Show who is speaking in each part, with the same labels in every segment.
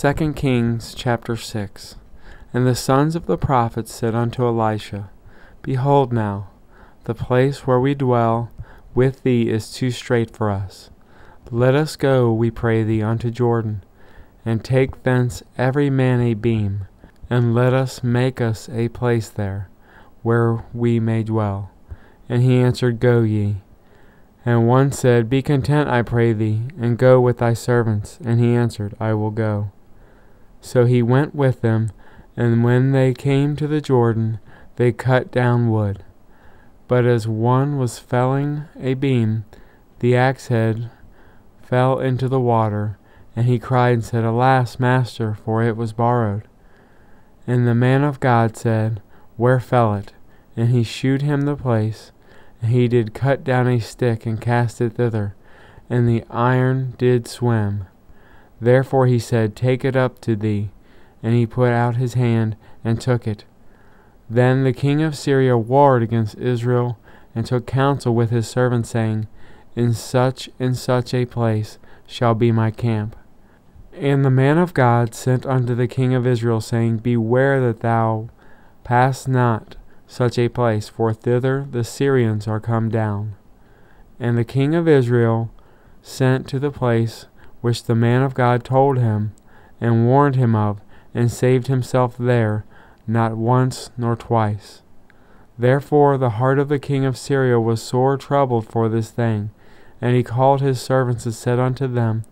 Speaker 1: 2 Kings chapter 6. And the sons of the prophets said unto Elisha, Behold now, the place where we dwell with thee is too strait for us. Let us go, we pray thee, unto Jordan, and take thence every man a beam, and let us make us a place there, where we may dwell. And he answered, Go ye. And one said, Be content, I pray thee, and go with thy servants. And he answered, I will go. So he went with them, and when they came to the Jordan, they cut down wood. But as one was felling a beam, the axe head fell into the water, and he cried and said, Alas, master, for it was borrowed. And the man of God said, Where fell it? And he shewed him the place. And he did cut down a stick and cast it thither, and the iron did swim. Therefore he said, Take it up to thee. And he put out his hand and took it. Then the king of Syria warred against Israel, and took counsel with his servants, saying, In such a place shall be my camp. And the man of God sent unto the king of Israel, saying, Beware that thou pass not such a place, for thither the Syrians are come down. And the king of Israel sent to the place which the man of God told him, and warned him of, and saved himself there, not once nor twice. Therefore the heart of the king of Syria was sore troubled for this thing, and he called his servants and said unto them,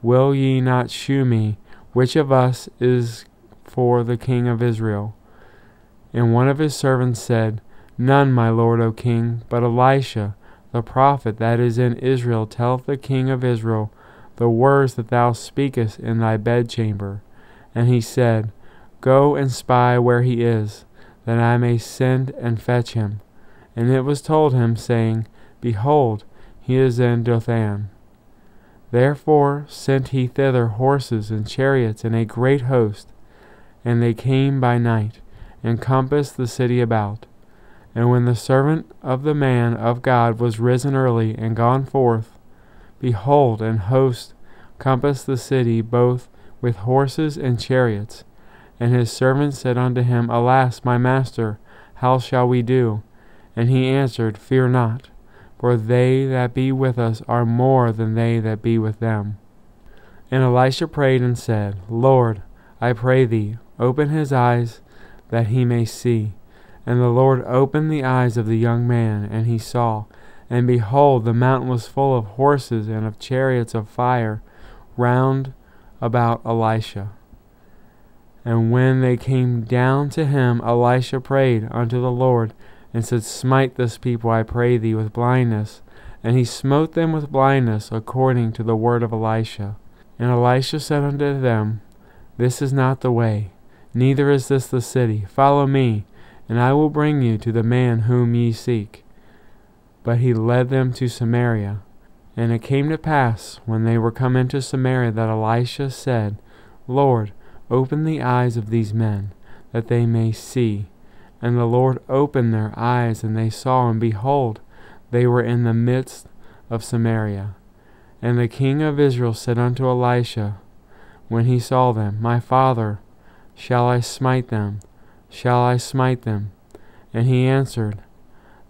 Speaker 1: Will ye not shew me which of us is for the king of Israel? And one of his servants said, None, my lord, O king, but Elisha, the prophet that is in Israel, telleth the king of Israel the words that thou speakest in thy bedchamber. And he said, Go and spy where he is, that I may send and fetch him. And it was told him, saying, Behold, he is in Dothan. Therefore sent he thither horses and chariots and a great host, and they came by night, and compassed the city about. And when the servant of the man of God was risen early and gone forth, behold, an host compassed the city both with horses and chariots. And his servant said unto him, Alas, my master, how shall we do? And he answered, Fear not, for they that be with us are more than they that be with them. And Elisha prayed and said, Lord, I pray thee, open his eyes, that he may see. And the Lord opened the eyes of the young man, and he saw. And behold, the mountain was full of horses and of chariots of fire round about Elisha. And when they came down to him, Elisha prayed unto the Lord, and said, Smite this people, I pray thee, with blindness. And he smote them with blindness, according to the word of Elisha. And Elisha said unto them, This is not the way, neither is this the city. Follow me, and I will bring you to the man whom ye seek. But he led them to Samaria. And it came to pass, when they were come into Samaria, that Elisha said, Lord, open the eyes of these men, that they may see. And the Lord opened their eyes, and they saw, and behold, they were in the midst of Samaria. And the king of Israel said unto Elisha, when he saw them, My father, shall I smite them? Shall I smite them? And he answered,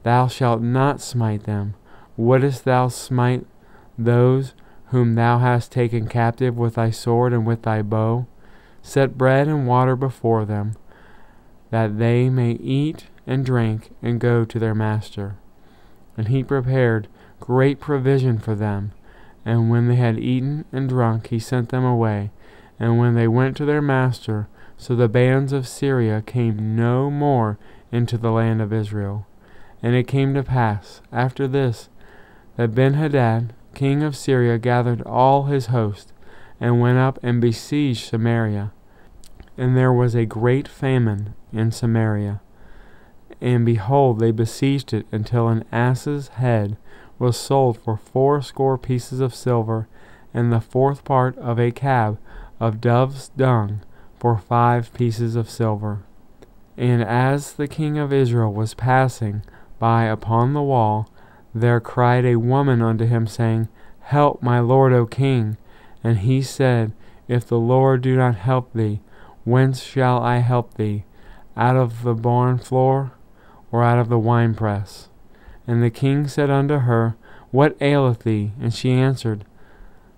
Speaker 1: Thou shalt not smite them. Wouldest thou smite those whom thou hast taken captive with thy sword and with thy bow? Set bread and water before them, that they may eat and drink and go to their master. And he prepared great provision for them. And when they had eaten and drunk, he sent them away. And when they went to their master, so the bands of Syria came no more into the land of Israel. And it came to pass, after this, that Benhadad, king of Syria, gathered all his host, and went up and besieged Samaria. And there was a great famine in Samaria. And behold, they besieged it until an ass's head was sold for 80 pieces of silver, and the 4th part of a cab of dove's dung for 5 pieces of silver. And as the king of Israel was passing by upon the wall, there cried a woman unto him, saying, Help, my lord, O king. And he said, If the Lord do not help thee, whence shall I help thee? Out of the barn floor, or out of the winepress? And the king said unto her, What aileth thee? And she answered,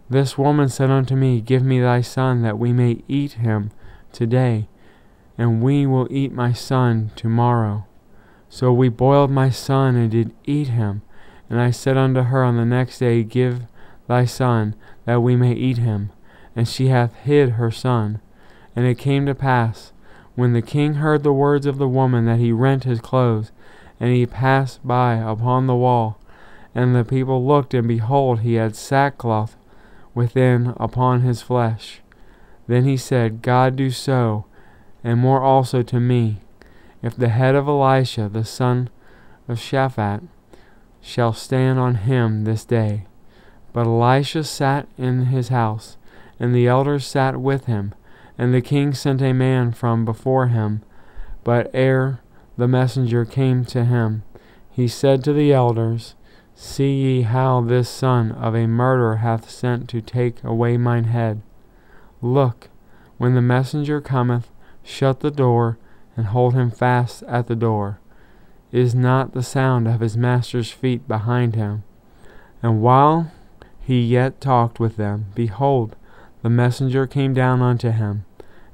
Speaker 1: This woman said unto me, Give me thy son, that we may eat him today, and we will eat my son tomorrow. So we boiled my son, and did eat him. And I said unto her on the next day, Give thy son, that we may eat him. And she hath hid her son. And it came to pass, when the king heard the words of the woman, that he rent his clothes, and he passed by upon the wall. And the people looked, and behold, he had sackcloth within upon his flesh. Then he said, God do so, and more also to me, if the head of Elisha the son of Shaphat shall stand on him this day. But Elisha sat in his house, and the elders sat with him. And the king sent a man from before him. But ere the messenger came to him, he said to the elders, See ye how this son of a murderer hath sent to take away mine head? Look, when the messenger cometh, shut the door, and hold him fast at the door. Is not the sound of his master's feet behind him? And while he yet talked with them, behold, the messenger came down unto him.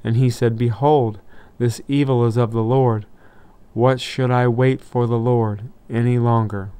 Speaker 1: And he said, Behold, this evil is of the Lord. What should I wait for the Lord any longer?